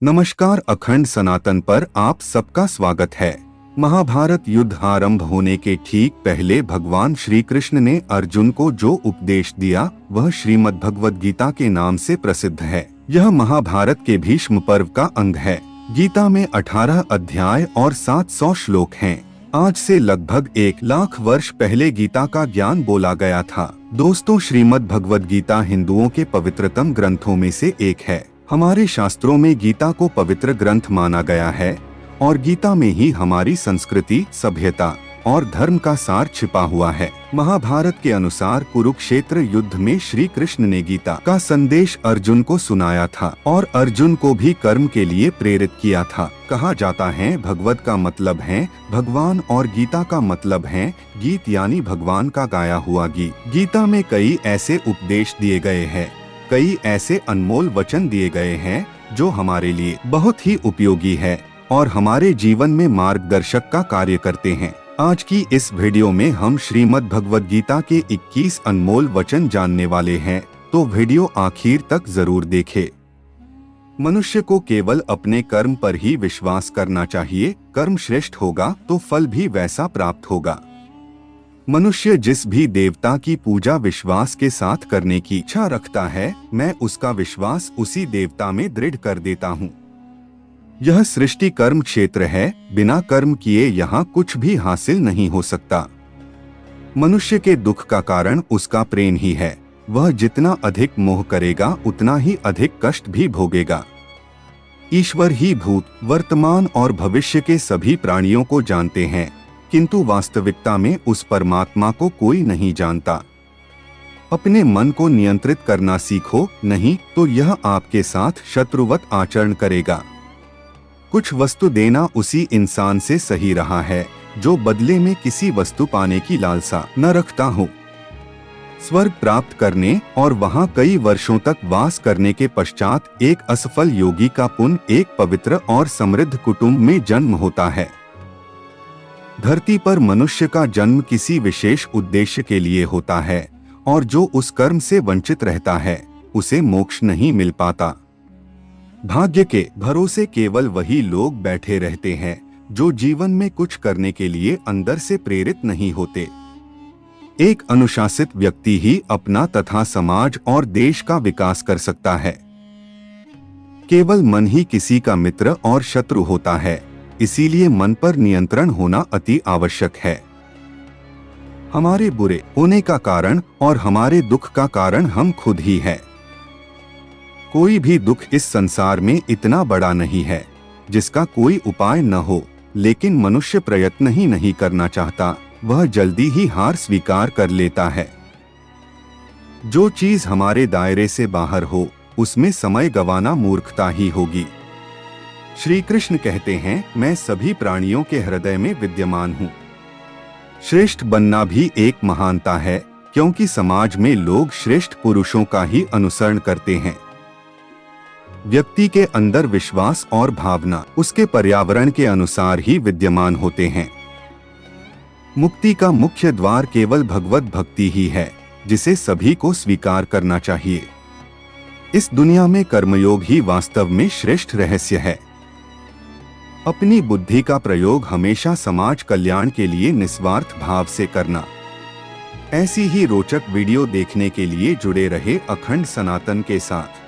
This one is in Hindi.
नमस्कार, अखंड सनातन पर आप सबका स्वागत है। महाभारत युद्ध आरंभ होने के ठीक पहले भगवान श्री कृष्ण ने अर्जुन को जो उपदेश दिया वह श्रीमद् भगवद गीता के नाम से प्रसिद्ध है। यह महाभारत के भीष्म पर्व का अंग है। गीता में 18 अध्याय और 700 श्लोक हैं। आज से लगभग 1 लाख वर्ष पहले गीता का ज्ञान बोला गया था। दोस्तों, श्रीमद् भगवद गीता हिंदुओं के पवित्रतम ग्रंथों में से एक है। हमारे शास्त्रों में गीता को पवित्र ग्रंथ माना गया है और गीता में ही हमारी संस्कृति, सभ्यता और धर्म का सार छिपा हुआ है। महाभारत के अनुसार कुरुक्षेत्र युद्ध में श्री कृष्ण ने गीता का संदेश अर्जुन को सुनाया था और अर्जुन को भी कर्म के लिए प्रेरित किया था। कहा जाता है भगवत का मतलब है भगवान और गीता का मतलब है गीत, यानी भगवान का गाया हुआ गीत। गीता में कई ऐसे उपदेश दिए गए हैं, कई ऐसे अनमोल वचन दिए गए हैं जो हमारे लिए बहुत ही उपयोगी है और हमारे जीवन में मार्गदर्शक का कार्य करते हैं। आज की इस वीडियो में हम श्रीमद् भगवद गीता के 21 अनमोल वचन जानने वाले हैं, तो वीडियो आखिर तक जरूर देखें। मनुष्य को केवल अपने कर्म पर ही विश्वास करना चाहिए। कर्म श्रेष्ठ होगा तो फल भी वैसा प्राप्त होगा। मनुष्य जिस भी देवता की पूजा विश्वास के साथ करने की इच्छा रखता है, मैं उसका विश्वास उसी देवता में दृढ़ कर देता हूँ। यह सृष्टि कर्म क्षेत्र है, बिना कर्म किए यहाँ कुछ भी हासिल नहीं हो सकता। मनुष्य के दुख का कारण उसका प्रेम ही है। वह जितना अधिक मोह करेगा उतना ही अधिक कष्ट भी भोगेगा। ईश्वर ही भूत, वर्तमान और भविष्य के सभी प्राणियों को जानते हैं, किंतु वास्तविकता में उस परमात्मा को कोई नहीं जानता। अपने मन को नियंत्रित करना सीखो, नहीं तो यह आपके साथ शत्रुवत आचरण करेगा। कुछ वस्तु देना उसी इंसान से सही रहा है जो बदले में किसी वस्तु पाने की लालसा न रखता हो। स्वर्ग प्राप्त करने और वहां कई वर्षों तक वास करने के पश्चात एक असफल योगी का पुण्य एक पवित्र और समृद्ध कुटुंब में जन्म होता है। धरती पर मनुष्य का जन्म किसी विशेष उद्देश्य के लिए होता है और जो उस कर्म से वंचित रहता है उसे मोक्ष नहीं मिल पाता। भाग्य के भरोसे केवल वही लोग बैठे रहते हैं जो जीवन में कुछ करने के लिए अंदर से प्रेरित नहीं होते। एक अनुशासित व्यक्ति ही अपना तथा समाज और देश का विकास कर सकता है। केवल मन ही किसी का मित्र और शत्रु होता है, इसीलिए मन पर नियंत्रण होना अति आवश्यक है। हमारे बुरे होने का कारण और हमारे दुख का कारण हम खुद ही है। कोई भी दुख इस संसार में इतना बड़ा नहीं है जिसका कोई उपाय न हो, लेकिन मनुष्य प्रयत्न ही नहीं करना चाहता, वह जल्दी ही हार स्वीकार कर लेता है। जो चीज हमारे दायरे से बाहर हो उसमें समय गंवाना मूर्खता ही होगी। श्री कृष्ण कहते हैं, मैं सभी प्राणियों के हृदय में विद्यमान हूँ। श्रेष्ठ बनना भी एक महानता है, क्योंकि समाज में लोग श्रेष्ठ पुरुषों का ही अनुसरण करते हैं। व्यक्ति के अंदर विश्वास और भावना उसके पर्यावरण के अनुसार ही विद्यमान होते हैं। मुक्ति का मुख्य द्वार केवल भगवत भक्ति ही है, जिसे सभी को स्वीकार करना चाहिए। इस दुनिया में कर्मयोग ही वास्तव में श्रेष्ठ रहस्य है। अपनी बुद्धि का प्रयोग हमेशा समाज कल्याण के लिए निस्वार्थ भाव से करना। ऐसी ही रोचक वीडियो देखने के लिए जुड़े रहे अखंड सनातन के साथ।